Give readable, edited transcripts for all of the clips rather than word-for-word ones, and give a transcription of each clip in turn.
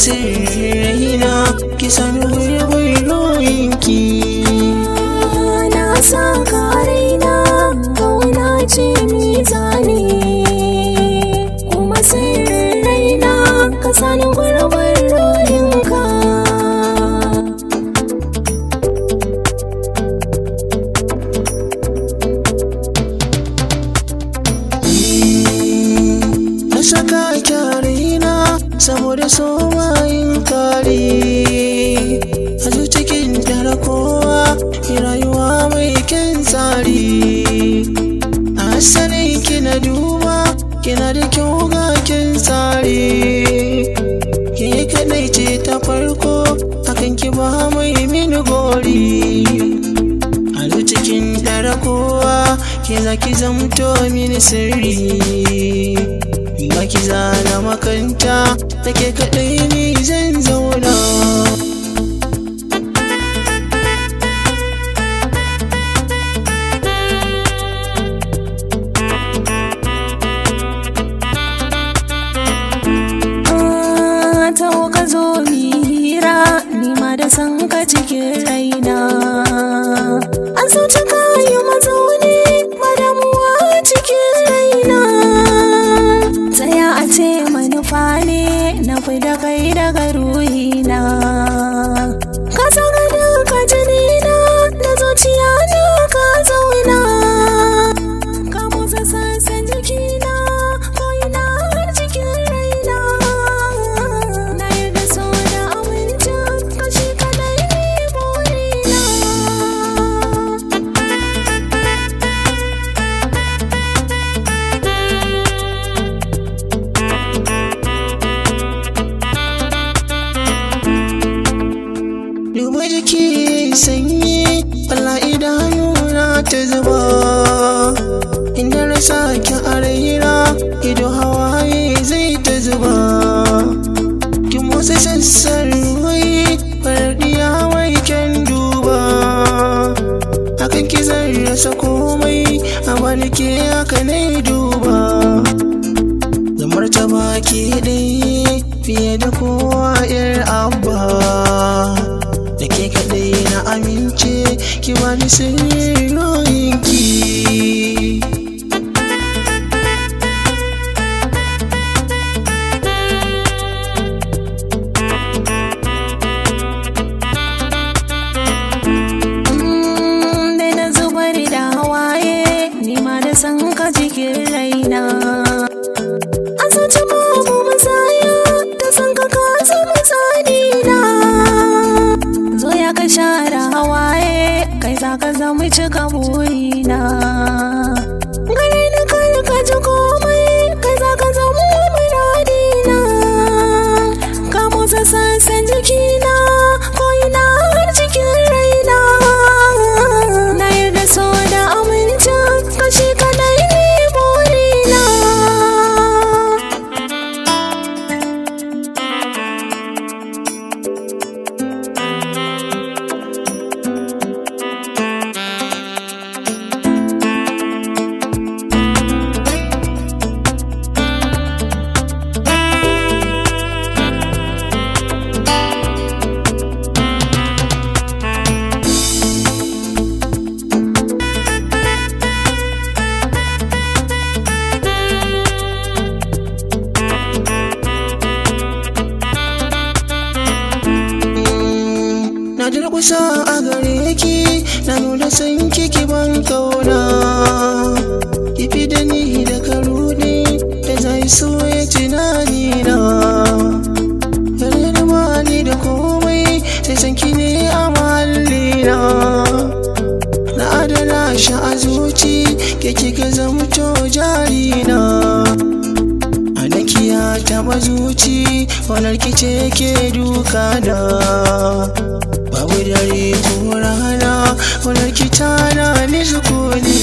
sirraina ki sani gurbin ruhinki. Na saka raina kauna ce mizani, kuma sirraina ka sani gurbin ruhinka. Na saka kyarina saboda somayin kare a cikin dare kowa rayuwa mai kyan tsari. A asalin kina duba kina da kyau ga kyan tsari, ke kadai ce ta farko akan ki ba mai mini gori. A cikin dare kowa ke zaki zamto mini sirri, baki zana makanta da ke kaɗai ni zan zauna. Taho ka zo hira nima da san ka cikin raina, a zuci ka yi mazauni madamuwa cikin raina. Tsaya a ce manufa ne na fi da kai daga ruhina, ka saka duka jinina da zuciya na ka zauna. Ka motsa sassan jikina ko ina har cikin raina. Na yarda so da amincin ka shi kadai ne burina. Duba jiki sanyi Allah idanuna ta zuba, inda rasa ki a raina ido hawaye zai ta zuba. Ki motsa sassan ruwai farar diya mai kyan duba, akan ki zan rasa komai a wani ke haka na duba. Da martaba ki ɗaya fiye da kowa 'yar abba, da ke kaɗai na amince ki bani sirroyinki. Daina zubar da hawaye nima da san ka cikin raina, a zuci babu masaya da san ka ka zama tsanina. Zo ya ka share hawaye kai za ka zama cika burina, gare ni kar ka ji komai kai za ka zama muradina. Ka motsa sassan jikina ko ina har cikin raina. Na yarda so da amincin ka shi kadai ne burina. Na durkusa a gare ki na nuna san kiki ban kauna, kifi da ni da karudi da zai so ya tunani na. Yare da mani da komai sai san ki ne a mahallina, na adana shi a zuci ke kika zamto jarina. A nakiya taɓa zuci wanar ki ce ke duka na, babu dare ko rana wanar ki tana ni sukuni.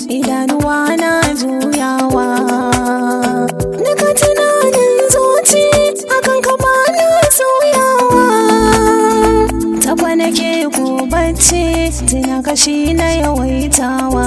idanuwa na juyawa, daga tunanin zuci akan kama na bacci tuna kashi na yawaitawa